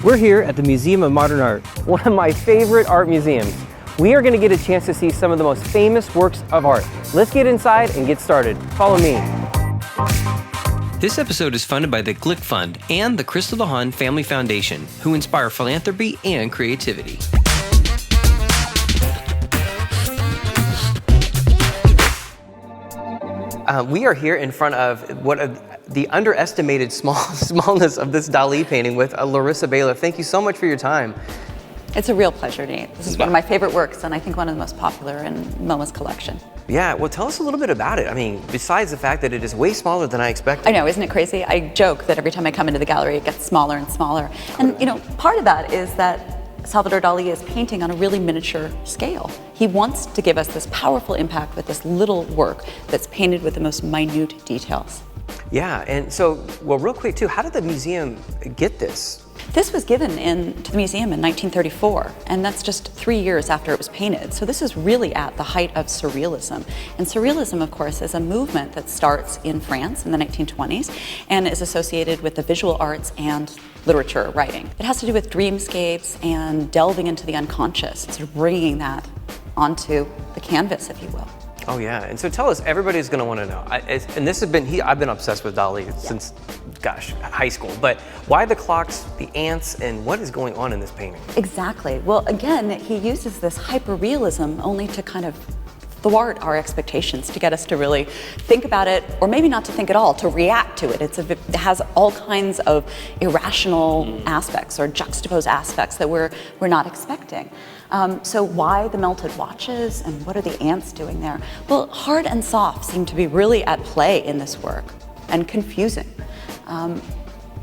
We're here at the Museum of Modern Art, one of my favorite art museums. We are going to get a chance to see some of the most famous works of art. Let's get inside and get started. Follow me. This episode is funded by the Glick Fund and the Crystal DeHaan Family Foundation, who inspire philanthropy and creativity. We are here in front of the underestimated smallness of this Dali painting with Larissa Bailiff. Thank you so much for your time. It's a real pleasure, Nate. This is one of my favorite works, and I think one of the most popular in MoMA's collection. Yeah, well, tell us a little bit about it. I mean, besides the fact that it is way smaller than I expected. I know, isn't it crazy? I joke that every time I come into the gallery, it gets smaller and smaller. And, you know, part of that is that Salvador Dali is painting on a really miniature scale. He wants to give us this powerful impact with this little work that's painted with the most minute details. Yeah, and so, well, real quick too, how did the museum get this? This was given to the museum in 1934, and that's just 3 years after it was painted. So this is really at the height of Surrealism. And Surrealism, of course, is a movement that starts in France in the 1920s and is associated with the visual arts and literature writing. It has to do with dreamscapes and delving into the unconscious, sort of bringing that onto the canvas, if you will. Oh yeah, and so tell us, everybody's going to want to know. And this has been, I've been obsessed with Dali since, gosh, high school. But why the clocks, the ants, and what is going on in this painting? Exactly. Well, again, he uses this hyper-realism only to kind of thwart our expectations, to get us to really think about it, or maybe not to think at all, to react to it. It has all kinds of irrational aspects or juxtaposed aspects that we're not expecting. So why the melted watches, and what are the ants doing there? Well, hard and soft seem to be really at play in this work, and confusing.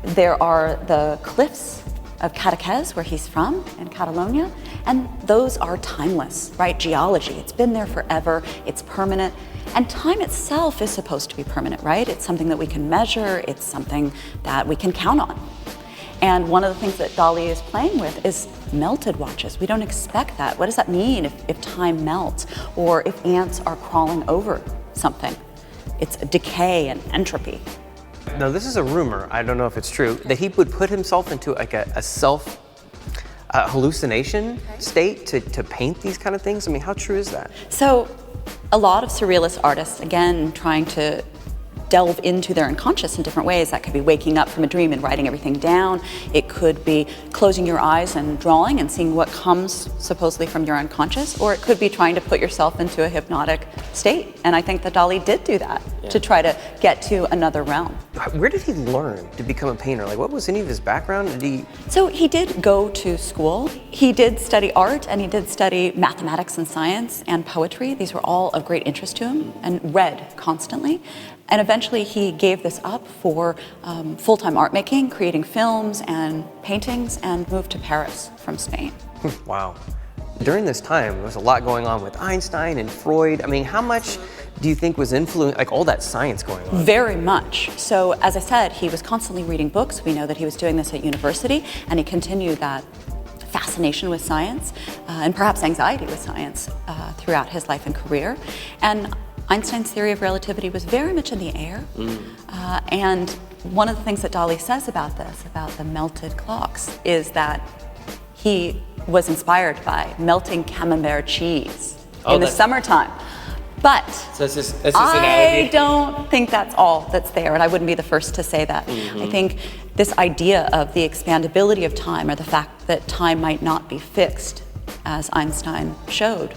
There are the cliffs of Cadaqués, where he's from, in Catalonia, and those are timeless, right? Geology, it's been there forever, it's permanent, and time itself is supposed to be permanent, right? It's something that we can measure, it's something that we can count on. And one of the things that Dali is playing with is melted watches. We don't expect that. What does that mean if time melts, or if ants are crawling over something? It's decay and entropy. Now, this is a rumor, I don't know if it's true, that he would put himself into like a self hallucination state to paint these kind of things. I mean, how true is that? So a lot of surrealist artists, again, trying to delve into their unconscious in different ways. That could be waking up from a dream and writing everything down. It could be closing your eyes and drawing and seeing what comes supposedly from your unconscious, or it could be trying to put yourself into a hypnotic state. And I think that Dali did do that to try to get to another realm. Where did he learn to become a painter? Like, what was any of his background? So he did go to school. He did study art, and he did study mathematics and science and poetry. These were all of great interest to him, and read constantly. And eventually he gave this up for full-time art making, creating films and paintings, and moved to Paris from Spain. Wow. During this time, there was a lot going on with Einstein and Freud. I mean, how much do you think was influenced, like all that science going on? Very much. So, as I said, he was constantly reading books. We know that he was doing this at university, and he continued that fascination with science, and perhaps anxiety with science throughout his life and career. And Einstein's theory of relativity was very much in the air. And one of the things that Dali says about this, about the melted clocks, is that he was inspired by melting camembert cheese in the summertime. But so that's I don't think that's all that's there, and I wouldn't be the first to say that. I think this idea of the expandability of time, or the fact that time might not be fixed, as Einstein showed.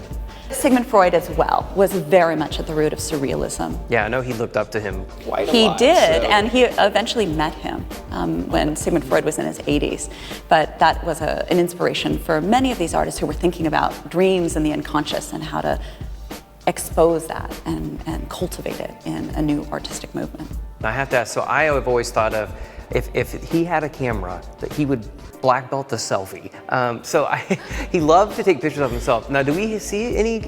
Sigmund Freud as well was very much at the root of Surrealism. Yeah, I know he looked up to him quite a lot. He did, and he eventually met him when Sigmund Freud was in his 80s. But that was an inspiration for many of these artists who were thinking about dreams and the unconscious and how to expose that and cultivate it in a new artistic movement. I have to ask, so I have always thought of, if he had a camera, that he would black belt the selfie. He loved to take pictures of himself. Now, do we see any,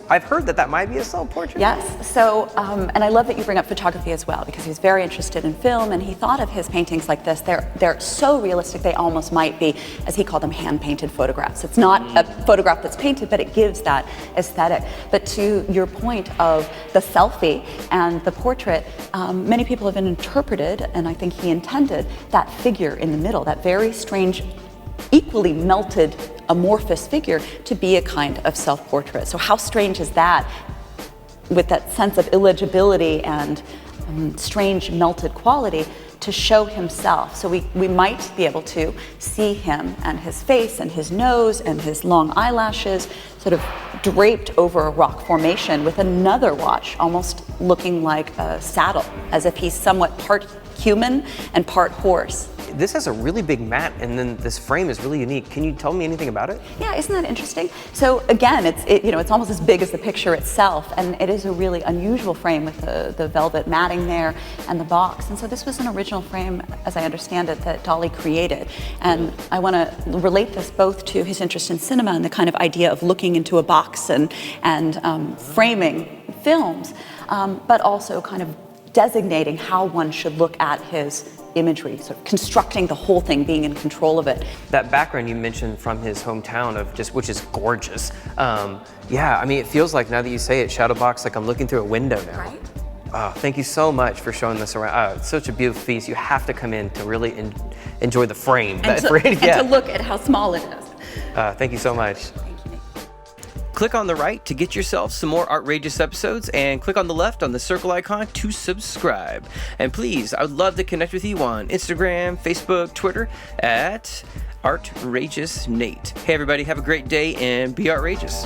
I've heard that might be a self-portrait? Yes, so, and I love that you bring up photography as well, because he's very interested in film, and he thought of his paintings like this. They're so realistic, they almost might be, as he called them, hand-painted photographs. It's not a photograph that's painted, but it gives that aesthetic. But to your point of the selfie and the portrait, many people have interpreted, and I think he intended, that figure in the middle, that very strange equally melted, amorphous figure to be a kind of self-portrait. So how strange is that, with that sense of illegibility and strange melted quality, to show himself. So we might be able to see him and his face and his nose and his long eyelashes sort of draped over a rock formation with another watch almost looking like a saddle, as if he's somewhat part human and part horse. This has a really big mat, and then this frame is really unique. Can you tell me anything about it? Yeah, isn't that interesting? So again, it's almost as big as the picture itself, and it is a really unusual frame with the velvet matting there and the box. And so this was an original frame, as I understand it, that Dali created. And I want to relate this both to his interest in cinema and the kind of idea of looking into a box and framing films, but also kind of designating how one should look at his imagery, sort of constructing the whole thing, being in control of it. That background you mentioned from his hometown which is gorgeous. Yeah, I mean, it feels like, now that you say it, Shadowbox, like I'm looking through a window now. Right? Thank you so much for showing this around. It's such a beautiful piece. You have to come in to really enjoy the frame. And to look at how small it is. Thank you so much. Click on the right to get yourself some more Artrageous episodes, and click on the left on the circle icon to subscribe. And please, I would love to connect with you on Instagram, Facebook, Twitter at Artrageous Nate. Hey everybody, have a great day and be outrageous.